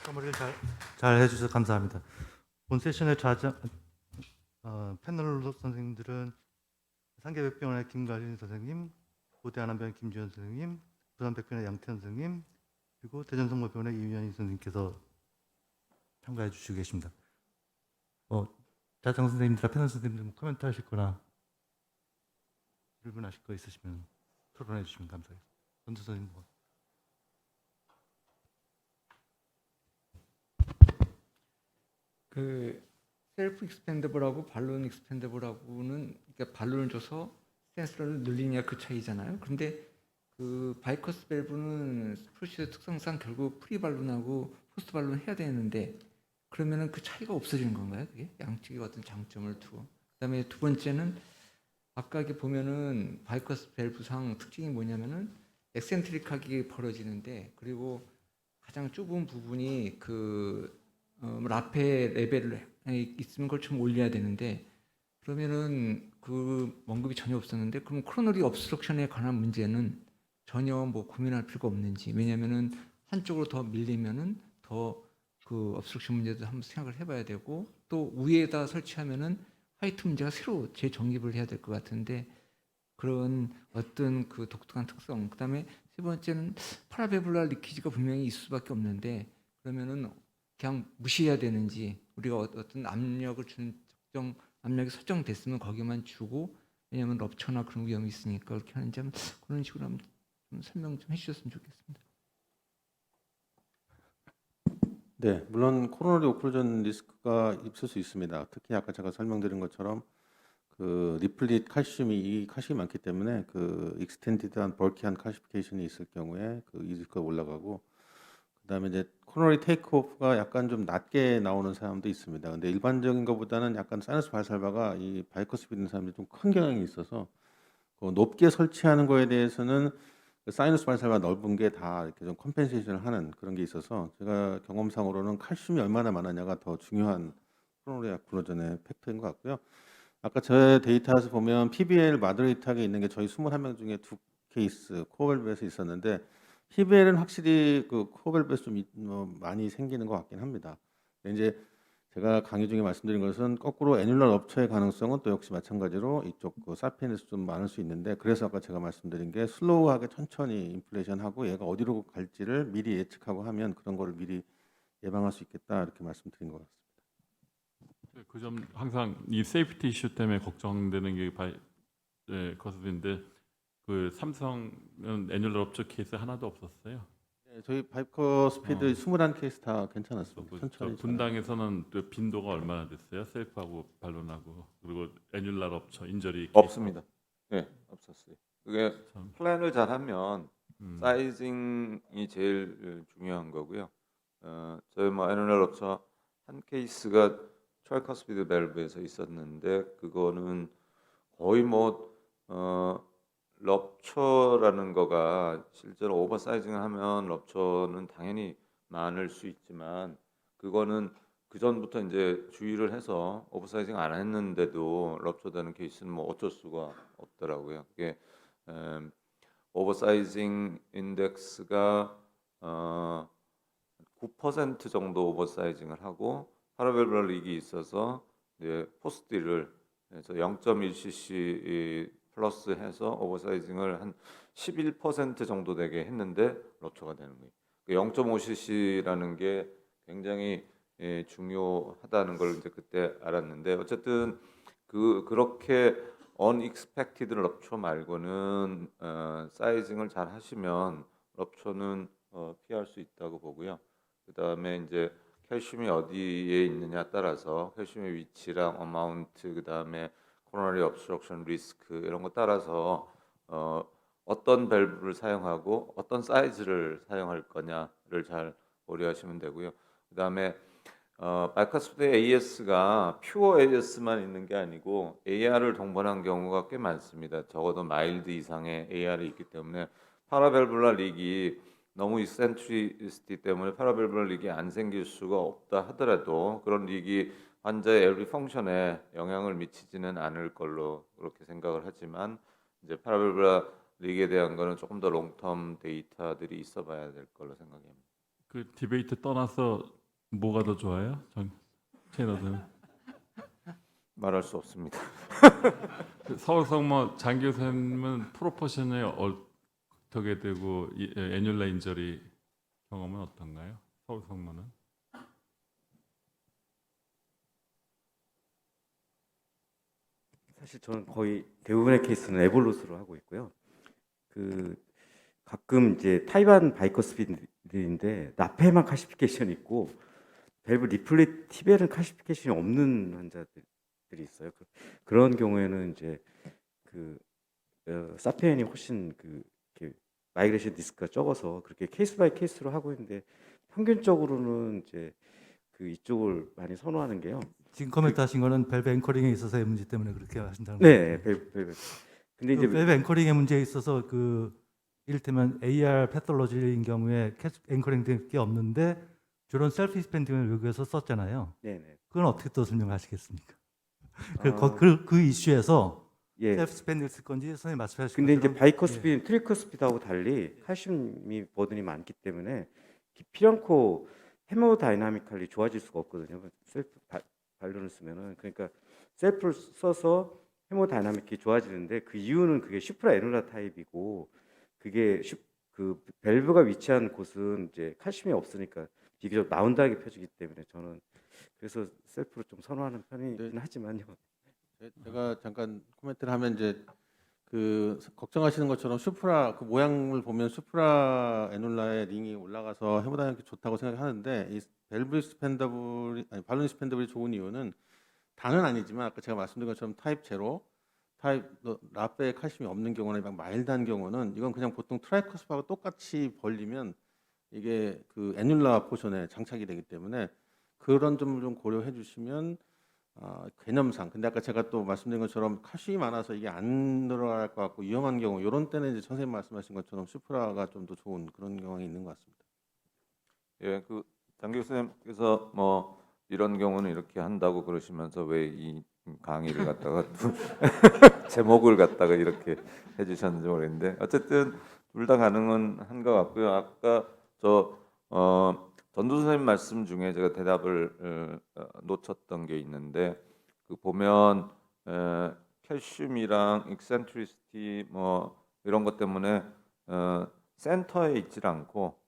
마무리를 잘 해주셔서 감사합니다. 본 세션의 패널 선생님들은 상계백병원의 김가진 선생님, 고대한암병원의 김주현 선생님, 부산백병원의 양태현 선생님, 그리고 대전성모병원의 이윤희 선생님께서 참가해 주시고 계십니다. 자장 선생님들, 패널 선생님들 뭐 코멘트 하실 거나 질문하실 거 있으시면 토론해 주시면 감사하겠습니다. 전주 선생님. 그 셀프 익스펜더블하고 발론 익스펜더블하고는 그러니까 발론을 줘서 센서를 늘리냐 그 차이잖아요. 그런데 그 바이커스 밸브는 프로시저 특성상 결국 프리 발론하고 포스트 발론 해야 되는데 그러면은 그 차이가 없어지는 건가요? 그게 양측의 어떤 장점을 두고. 그다음에 두 번째는 아까 이렇게 보면은 바이커스 밸브상 특징이 뭐냐면은 엑센트릭하게 벌어지는데 그리고 가장 좁은 부분이 그 라페 레벨을 있으면 그걸 좀 올려야 되는데 그러면은 그 언급이 전혀 없었는데 그럼 코로너리 obstruction에 관한 문제는 전혀 뭐 고민할 필요가 없는지 왜냐면은 한쪽으로 더 밀리면은 더 그 obstruction 문제도 한번 생각을 해봐야 되고 또 위에다 설치하면은 화이트 문제가 새로 재정립을 해야 될 것 같은데 그런 어떤 그 독특한 특성 그다음에 세 번째는 파라베블라 리키지가 분명히 있을 수밖에 없는데 그러면은 그냥 무시해야 되는지 우리가 어떤 압력을 주는 특정 압력이 설정됐으면 거기만 주고 왜냐하면 럽처나 그런 위험이 있으니까 그렇게 하는지 한번 그런 식으로 한번 좀 설명 좀 해주셨으면 좋겠습니다. 네, 물론 코로너리 오클루전 리스크가 있을 수 있습니다. 특히 아까 제가 설명드린 것처럼 그 리플릿 칼슘이 이 칼슘이 많기 때문에 그 익스텐디드한 벌키한 칼시피케이션이 있을 경우에 그 리스크가 올라가고 그다음에 이제 코로너리 테이크오프가 약간 좀 낮게 나오는 사람도 있습니다. 근데 일반적인 것보다는 약간 사이너스 발살바가 이 바이커스 있는 사람들이 좀 큰 경향이 있어서 그 높게 설치하는 거에 대해서는 그 사이너스 발살바 넓은 게 다 이렇게 좀 컴펜세이션을 하는 그런 게 있어서 제가 경험상으로는 칼슘이 얼마나 많았냐가 더 중요한 코로너리 오클루전의 팩터인 것 같고요. 아까 제 데이터에서 보면 PBL 마더레이트하게 있는 게 저희 21명 중에 2케이스 코어밸브에서 있었는데 PBL은 확실히 그 코어밸브에서 좀 많이 생기는 것 같긴 합니다. 근데 이제 제가 강의 중에 말씀드린 것은 거꾸로 애뉴럴 럽처의 가능성은 또 역시 마찬가지로 이쪽 그 사피엔에서 좀 많을 수 있는데 그래서 아까 제가 말씀드린 게 슬로우하게 천천히 인플레이션하고 얘가 어디로 갈지를 미리 예측하고 하면 그런 거를 미리 예방할 수 있겠다 이렇게 말씀드린 것 같습니다. 그 점 항상 이 세이프티 이슈 때문에 걱정되는 게 거스인데 그 삼성은 애뉴얼 럽처 케이스 하나도 없었어요. 네, 저희 바이커 스피드 21케이스 다 괜찮았습니다. 천천히 분당에서는 또 빈도가 얼마나 됐어요? 셀프하고 반론하고 그리고 애뉴얼 럽처 인저리 없습니다. 네, 없었어요. 그게 참. 플랜을 잘하면 사이징이 제일 중요한 거고요. 저희 뭐 애널 럽처 한 케이스가 트라이커스피드 밸브에서 있었는데 그거는 거의 뭐 럽처라는 거가 실제로 오버사이징을 하면 럽처는 당연히 많을 수 있지만 그거는 그 전부터 이제 주의를 해서 오버사이징 안 했는데도 럽처되는 케이스는 뭐 어쩔 수가 없더라고요. 그게 오버사이징 인덱스가 9% 정도 오버사이징을 하고 파라벨블라 릭이 있어서 이제 포스트를 해서 0.1cc 플러스 해서 오버사이징을 한 11% 정도 되게 했는데 럽처가 되는 거예요. 0.5cc라는 게 굉장히 중요하다는 걸 이제 그때 알았는데 어쨌든 그렇게 unexpected 럽처 말고는 사이징을 잘 하시면 럽처는 피할 수 있다고 보고요. 그 다음에 이제 칼슘이 어디에 있느냐 따라서 칼슘의 위치랑 어마운트 그 다음에 코로너리 obstruction 리스크 이런 거 따라서 어떤 밸브를 사용하고 어떤 사이즈를 사용할 거냐를 잘 고려하시면 되고요. 그 다음에 바이커스피드 AS가 퓨어 AS만 있는 게 아니고 AR을 동반한 경우가 꽤 많습니다. 적어도 마일드 이상의 AR이 있기 때문에 파라밸블라 릭이 너무 이센트리시티 때문에 파라밸블라 릭이 안 생길 수가 없다 하더라도 그런 릭이 환자의 에브리 펑션에 영향을 미치지는 않을 걸로 그렇게 생각을 하지만 이제 파라밸블라 릭에 대한 거는 조금 더 롱텀 데이터들이 있어봐야 될 걸로 생각합니다. 그 디베이트 떠나서 뭐가 더 좋아요? 채널은 말할 수 없습니다. 서울성모 장기 교수님은 프로포션이 어떻게 되고 애뉴라 인저리 경험은 어떤가요? 서울성모는? 사실 저는 거의 대부분의 케이스는 에볼루스로 하고 있고요. 그 가끔 이제 타이완 바이커스피드인데 나페만 칼시피케이션이 있고 밸브 리플릿 팁에는 칼시피케이션이 없는 환자들이 있어요. 그런 경우에는 이제 그 사페인이 훨씬 이렇게 마이그레이션 디스크가 적어서 그렇게 케이스 바이 케이스로 하고 있는데 평균적으로는 이제 이쪽을 많이 선호하는 게요. 지금 코멘트 하신 거는 밸브 앵커링에 있어서의 문제 때문에 그렇게 하신다는 네, 거죠. 밸브. 근데 이제 밸브 앵커링의 문제에 있어서 이를테면 AR 패톨로지인 경우에 앵커링 될 게 없는데 주로 셀프 익스펜딩을 요구해서 썼잖아요. 네네. 그건 어떻게 또 설명하시겠습니까? 아, 그 이슈에서 예. 셀프 익스펜딩을 쓸 건지 선생님 말씀하신 근데 이제 것처럼 바이커스피드, 트리커스피드하고 달리 칼슘이 버든이 많기 때문에 깊이 않고 헤모다이나미컬리 좋아질 수가 없거든요. 셀프 발론을 쓰면은 그러니까 셀프를 써서 헤모다이나믹이 좋아지는데 그 이유는 그게 슈프라 에누라 타입이고 그게 밸브가 위치한 곳은 이제 칼슘이 없으니까 비교적 라운드하게 펴지기 때문에 저는 그래서 셀프를 좀 선호하는 편이긴 하지만요. 제가 잠깐 코멘트를 하면 이제 그 걱정하시는 것처럼 슈프라 그 모양을 보면 슈프라 에놀라의 링이 올라가서 해보다는 좋다고 생각하는데 이 밸브 스펜더블이 아니 발론 스펜더블이 좋은 이유는 다는 아니지만 아까 제가 말씀드린 것처럼 타입 제로, 타입 라페에 칼슘이 없는 경우나 막 마일드한 경우는 이건 그냥 보통 트라이커스프하고 똑같이 벌리면 이게 그 애뉴라 포션에 장착이 되기 때문에 그런 점을 좀 고려해 주시면 개념상. 근데 아까 제가 또 말씀드린 것처럼 칼슘이 많아서 이게 안 들어갈 것 같고 위험한 경우 이런 때는 이제 선생님 말씀하신 것처럼 슈프라가 좀 더 좋은 그런 경향이 있는 것 같습니다. 예, 장 교수님께서 뭐 이런 경우는 이렇게 한다고 그러시면서 왜 이 강의를 갖다가 제목을 갖다가 이렇게 해주셨는지 모르겠는데 어쨌든 둘 다 가능은 한 것 같고요. 아까 전도 선생님 말씀 중에 제가 대답을 놓쳤던 게 있는데 보면 칼슘이랑 익센트리시티 뭐 이런 것 때문에 센터에 있질 않고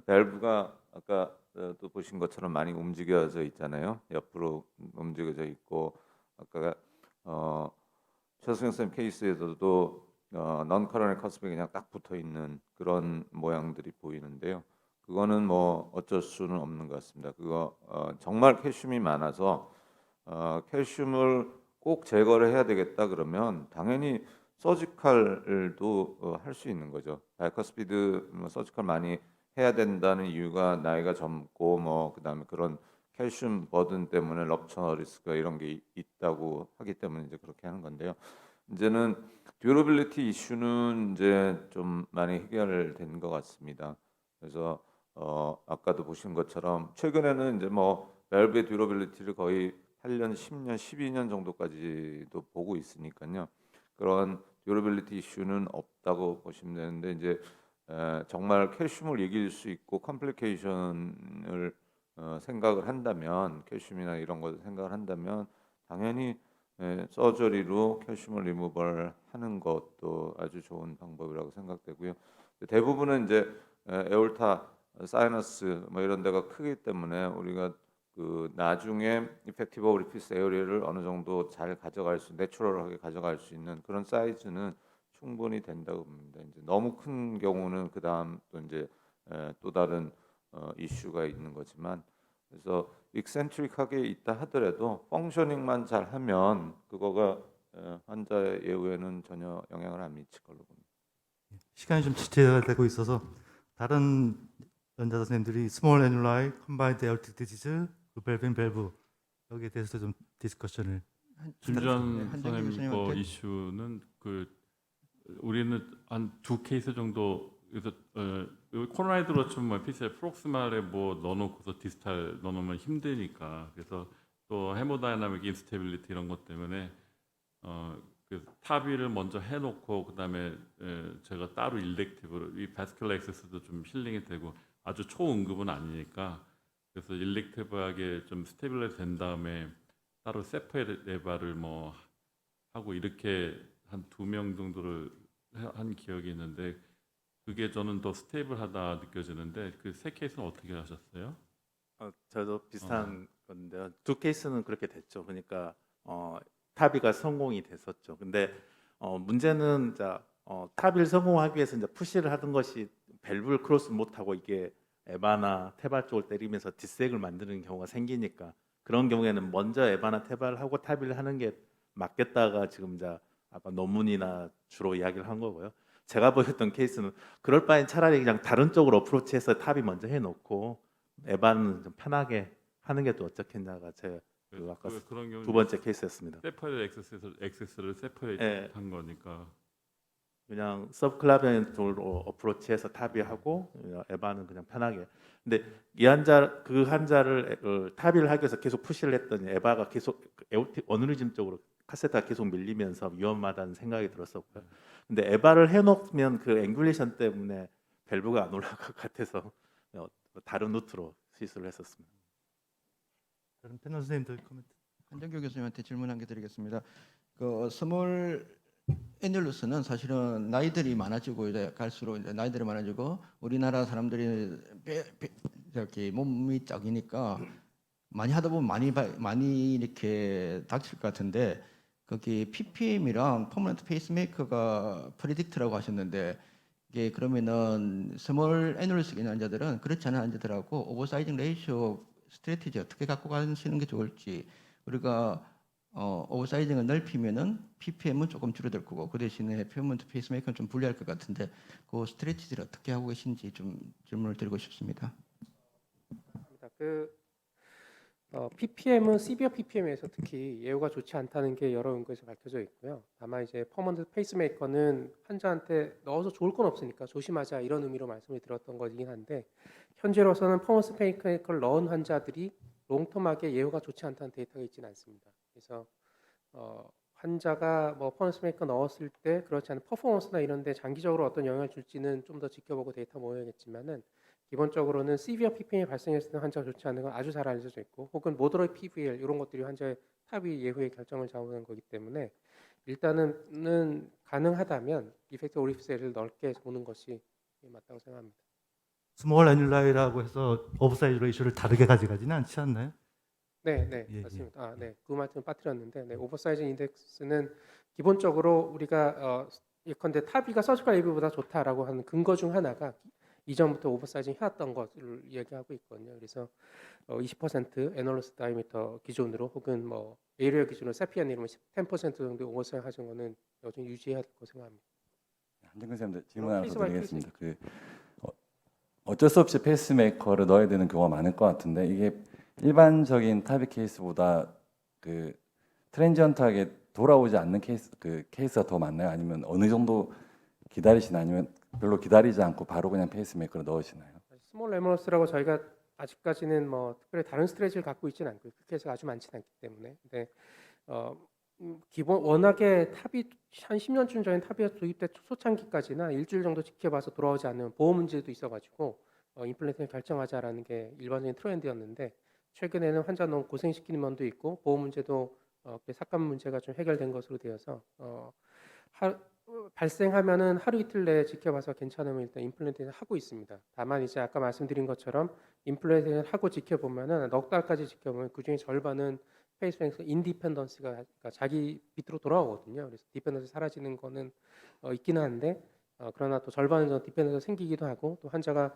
밸브가 아까 또 보신 것처럼 많이 움직여져 있잖아요. 옆으로 움직여져 있고 아까 최승현 선생님 케이스에서도 넌 커러널 커스프에 그냥 딱 붙어 있는 그런 모양들이 보이는데요. 그거는 뭐 어쩔 수는 없는 것 같습니다. 그거 정말 칼슘이 많아서 칼슘을 꼭 제거를 해야 되겠다 그러면 당연히 서지컬도 할 수 있는 거죠. 바이커스피드 서지컬 많이 해야 된다는 이유가 나이가 젊고 뭐 그다음에 그런 칼슘 버든 때문에 럽처 리스크가 이런 게 있다고 하기 때문에 이제 그렇게 하는 건데요. 이제는 듀러빌리티 이슈는 이제 좀 많이 해결된 것 같습니다. 그래서 아까도 보신 것처럼 최근에는 이제 뭐 밸브의 듀러빌리티를 거의 8년, 10년, 12년 정도까지도 보고 있으니까요. 그런 듀러빌리티 이슈는 없다고 보시면 되는데 이제 정말 칼슘을 이길 수 있고 컴플리케이션을 생각을 한다면 칼슘이나 이런 걸 생각을 한다면 당연히 서저리로 칼슘을 리무벌 하는 것도 아주 좋은 방법이라고 생각되고요. 대부분은 이제 에올타, 사이너스 뭐 이런 데가 크기 때문에 우리가 나중에 이펙티브 오리피스 에어리를 어느 정도 잘 가져갈 수, 내추럴하게 가져갈 수 있는 그런 사이즈는 충분히 된다고 봅니다. 이제 너무 큰 경우는 그 다음 또 이제 또 다른 이슈가 있는 거지만 그래서 익센트릭하게 있다 하더라도 펑셔닝만 잘하면 그거가 환자의 예후에는 전혀 영향을 안 미칠 걸로 봅니다. 시간이 좀 지체되고 있어서 다른 연자 선생님들이 스몰 애뉴라이, 컴바인드 에어틱 디지즈, 밸브 여기에 대해서 좀 디스커션을 김주환 한정기 선생님 거 교수님한테? 이슈는 우리는 한 두 케이스 정도 그래서 코로나에 들어왔지만 뭐 PCR 프록스말에 뭐 넣어놓고서 디스탈 넣어놓으면 힘드니까 그래서 또 헤모다이나믹 인스테빌리티 이런 것 때문에 그 타비를 먼저 해놓고 그다음에 제가 따로 일렉티브로 이 바스큘라 액세스도 좀 힐링이 되고 아주 초응급은 아니니까 그래서 일렉티브하게 좀 스테빌라이즈 된 다음에 따로 세퍼 에바를 뭐 하고 이렇게 한 2명 정도를 한 기억이 있는데 그게 저는 더 스테이블하다 느껴지는데 그 세 케이스는 어떻게 하셨어요? 저도 비슷한 건데요. 두 케이스는 그렇게 됐죠. 그러니까 타비가 성공이 됐었죠. 근데 문제는 타비를 성공하기 위해서 이제 푸시를 하던 것이 밸브를 크로스 못하고 이게 에바나 테발 쪽을 때리면서 뒷색을 만드는 경우가 생기니까 그런 경우에는 먼저 에바나 테발을 하고 타비를 하는 게 맞겠다가 지금 이제 아까 논문이나 주로 이야기를 한 거고요. 제가 보였던 케이스는 그럴 바엔 차라리 그냥 다른 쪽으로 어프로치해서 탑이 먼저 해놓고 에바는 좀 편하게 하는 게 또 어떻겠냐가 제 아까 그런 경우 두 번째 케이스였습니다. 세퍼레 액세스를 세퍼레이트 예. 한 거니까 그냥 서브클라비언 쪽으로 어프로치해서 탑이 하고 에바는 그냥 편하게. 근데 이 그 한자를 탑을 하기 위해서 계속 푸시를 했더니 에바가 계속 어느리즘 쪽으로 카세트가 계속 밀리면서 위험하다는 생각이 들었었고요. 근데 에바를 해놓으면 그 앵귤레이션 때문에 밸브가 안 올라갈 것 같아서 다른 루트로 시술을 했었습니다. 다른 패널 선생님들 코멘트. 한정규 교수님한테 질문 한 개 드리겠습니다. 그 스몰 애널루스는 사실은 나이들이 많아지고 이제 갈수록 이제 나이들이 많아지고 우리나라 사람들이 저기 몸이 작으니까 많이 하다 보면 많이 이렇게 닥칠 것 같은데 거기 PPM이랑 퍼머넌트 페이스메이커가 프리딕트라고 하셨는데 이게 그러면은 스몰 애널루스 있는 환자들은 그렇지 않은 환자들하고 오버사이징 레이쇼 스트래티지 어떻게 갖고 가시는 게 좋을지 우리가 오버사이징을 넓히면은 PPM은 조금 줄어들 거고 그 대신에 퍼머넌트 페이스메이커는 좀 불리할 것 같은데 그 스트래티지를 어떻게 하고 계신지 좀 질문을 드리고 싶습니다. PPM은 시비어 PPM에서 특히 예후가 좋지 않다는 게 여러 연구에서 밝혀져 있고요. 다만 이제 퍼머넌트 페이스메이커는 환자한테 넣어서 좋을 건 없으니까 조심하자 이런 의미로 말씀을 드렸던 거긴 한데 현재로서는 퍼머넌트 페이스메이커를 넣은 환자들이 롱텀하게 예후가 좋지 않다는 데이터가 있지는 않습니다. 그래서 환자가 뭐 퍼머넌트 페이스메이커 넣었을 때 그렇지 않은 퍼포먼스나 이런 데 장기적으로 어떤 영향을 줄지는 좀 더 지켜보고 데이터 모여야겠지만은 기본적으로는 시비어 PPM이 발생했을 때 환자가 좋지 않은 건 아주 잘 알려져 있고 혹은 모더레이트 PVL 이런 것들이 환자의 탑이 예후의 결정을 좌우하는 거기 때문에 일단은 가능하다면 이펙트 오리프셀을 넓게 보는 것이 맞다고 생각합니다. 스몰 애듈라이라고 해서 오버사이즈 레이쇼를 다르게 가져가지는 않지 않나요? 네, 예, 맞습니다. 그 말씀 빠뜨렸는데 오버사이즈 인덱스는 기본적으로 우리가 예컨대 타비가 서지컬 AV보다 좋다라고 하는 근거 중 하나가 이전부터 오버사이징 해왔던 것을 얘기하고 있거든요. 그래서 20% 애널러스 다이미터 기준으로 혹은 뭐 에이리어 기준으로 세피아니면 10% 정도 오버사이징 하신 거는 여전히 유지해야 될 거라고 생각합니다. 한정근 선생님들 질문 하나 케이스 더 바이 드리겠습니다. 어쩔 수 없이 페이스메이커를 넣어야 되는 경우가 많을 것 같은데 이게 일반적인 타비 케이스보다 그 트랜지언트하게 돌아오지 않는 케이스가 더 많나요? 아니면 어느 정도 기다리시나요? 아니면 별로 기다리지 않고 바로 그냥 페이스메이커를 넣으시나요? 스몰 레머너스라고 저희가 아직까지는 뭐 특별히 다른 스트레지를 갖고 있지는 않고 그 케이스가 아주 많지는 않기 때문에 근데 기본 워낙에 탑이 한 10년쯤 전에 탑이 도입돼 초창기까지나 일주일 정도 지켜봐서 돌아오지 않는 보호 문제도 있어가지고 임플란트를 결정하자라는 게 일반적인 트렌드였는데 최근에는 환자 너무 고생시키는 면도 있고 보호 문제도 삭감 문제가 좀 해결된 것으로 되어서 발생하면은 하루 이틀 내에 지켜봐서 괜찮으면 일단 임플란트를 하고 있습니다. 다만 이제 아까 말씀드린 것처럼 임플란트를 하고 지켜보면은 넉 달까지 지켜보면 그 중에 절반은 페이스메이커 인디펜던스가 그러니까 자기 밑으로 돌아오거든요. 그래서 디펜던스 사라지는 거는 있기는 한데 그러나 또 절반은 디펜던스 생기기도 하고 또 환자가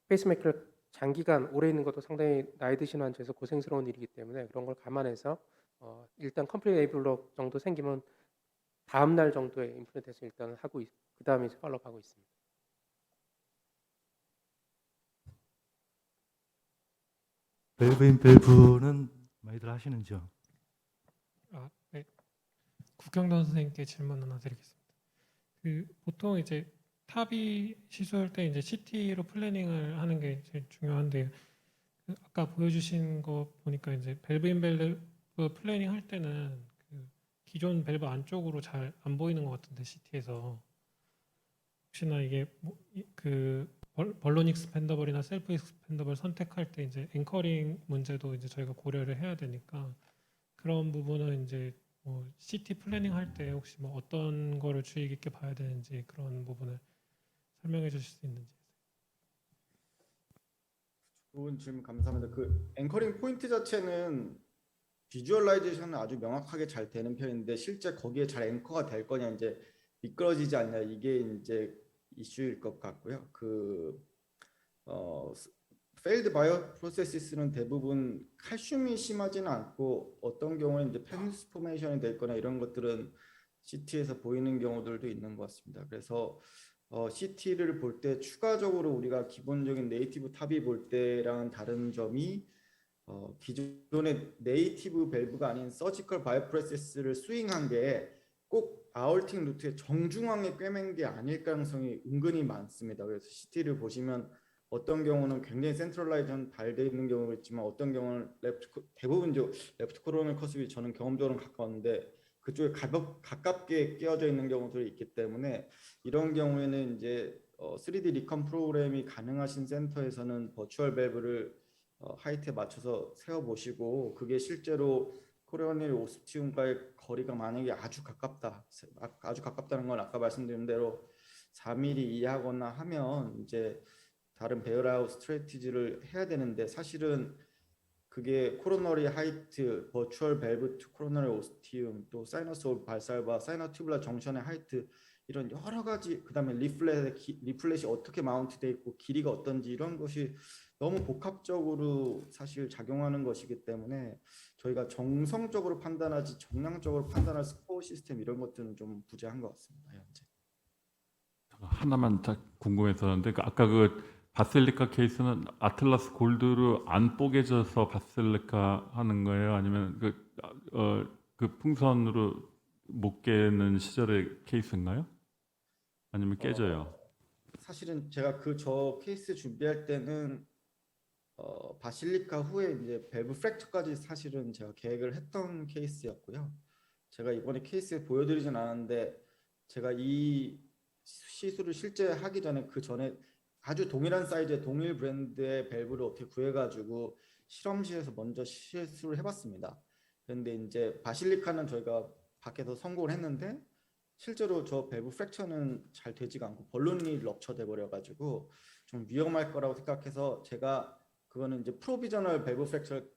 페이스메이커를 장기간 오래 있는 것도 상당히 나이 드신 환자에서 고생스러운 일이기 때문에 그런 걸 감안해서 일단 컴플리트 에이블록 정도 생기면 다음 날 정도에 임플란테이션 일단 하고 그 다음에 팔로우하고 있습니다. 밸브인 밸브는 많이들 하시는지요? 네. 국경돈 선생님께 질문 하나 드리겠습니다. 보통 이제 탑이 시술할 때 이제 CT로 플래닝을 하는 게 제일 중요한데 아까 보여주신 거 보니까 이제 밸브인 밸브 플래닝 할 때는 기존 밸브 안쪽으로 잘 안 보이는 것 같은데 CT에서 혹시나 이게 벌론 익스펜더블이나 셀프 익스펜더블 선택할 때 이제 앵커링 문제도 이제 저희가 고려를 해야 되니까 그런 부분은 이제 뭐 CT 플래닝 할 때 혹시 뭐 어떤 거를 주의 깊게 봐야 되는지 그런 부분을 설명해 주실 수 있는지. 좋은 질문 감사합니다. 그 앵커링 포인트 자체는 비주얼라이제이션은 아주 명확하게 잘 되는 편인데 실제 거기에 잘 앵커가 될 거냐 이제 미끄러지지 않냐 이게 이제 이슈일 것 같고요. failed bioprocesses는 대부분 칼슘이 심하지는 않고 어떤 경우는 이제 펜스포메이션이 될 거나 이런 것들은 CT에서 보이는 경우들도 있는 것 같습니다. 그래서 CT를 볼 때 추가적으로 우리가 기본적인 네이티브 탑이 볼 때랑은 다른 점이 기존의 네이티브 밸브가 아닌 서지컬 바이오프로세스를 스윙한 게 꼭 아울팅 루트의 정중앙에 꿰맨 게 아닐 가능성이 은근히 많습니다. 그래서 CT를 보시면 어떤 경우는 굉장히 센트럴라이전 잘 돼 있는 경우가 있지만 어떤 경우는 대부분 이제 레프트 코로널 커스비 저는 경험적으로는 가까운데 그쪽에 가깝게 끼어져 있는 경우들이 있기 때문에 이런 경우에는 이제 3D 리컨 프로그램이 가능하신 센터에서는 버추얼 밸브를 하이트에 맞춰서 세워보시고 그게 실제로 코로너리 오스티움과의 거리가 만약에 아주 가깝다는 건 아까 말씀드린 대로 4mm 이하거나 하면 이제 다른 베어라우 스트래티지를 해야 되는데 사실은 그게 코로너리 하이트, 버추얼 밸브 투 코로너리 오스티움, 또 사이너스 오브 발살바, 사이너튜블라 정션의 하이트 이런 여러 가지 그다음에 리플렛이 어떻게 마운트돼 있고 길이가 어떤지 이런 것이 너무 복합적으로 사실 작용하는 것이기 때문에 저희가 정성적으로 판단하지 정량적으로 판단할 스코어 시스템 이런 것들은 좀 부재한 것 같습니다. 현재. 하나만 딱 궁금했었는데 아까 그 바실리카 케이스는 아틀라스 골드로 안 뽀개져서 바실리카 하는 거예요? 아니면 그 풍선으로 못 깨는 시절의 케이스인가요? 아니면 깨져요? 사실은 제가 저 케이스 준비할 때는 바실리카 후에 이제 밸브 프랙처까지 사실은 제가 계획을 했던 케이스였고요. 제가 이번에 케이스에 보여드리진 않았는데 제가 이 시술을 실제 하기 전에 그 전에 아주 동일한 사이즈의 동일 브랜드의 밸브를 어떻게 구해가지고 실험실에서 먼저 시술을 해봤습니다. 그런데 이제 바실리카는 저희가 밖에서 성공을 했는데 실제로 저 밸브 프랙처는 잘 되지가 않고 벌룬이 럽처돼 버려가지고 좀 위험할 거라고 생각해서 제가 그거는 이제 프로비저널 밸브 프랙처를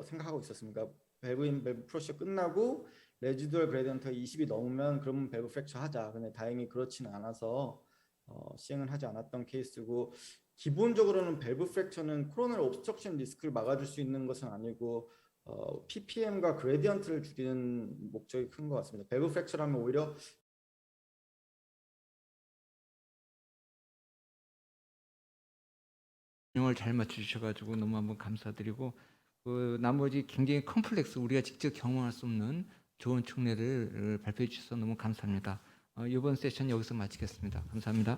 생각하고 있었습니다. 밸브 프로셔 끝나고 레지두얼 그레디언트가 20이 넘으면 그러면 밸브 프랙처 하자. 근데 다행히 그렇지는 않아서 시행을 하지 않았던 케이스고 기본적으로는 밸브 프랙처는 코로널 옵스트럭션 리스크를 막아줄 수 있는 것은 아니고 ppm과 그레디언트를 줄이는 목적이 큰 것 같습니다. 밸브 프랙처라면 오히려 균형을 잘 맞춰주셔가지고 너무 한번 감사드리고 그 나머지 굉장히 컴플렉스 우리가 직접 경험할 수 없는 좋은 촉례를 발표해 주셔서 너무 감사합니다. 이번 세션 여기서 마치겠습니다. 감사합니다.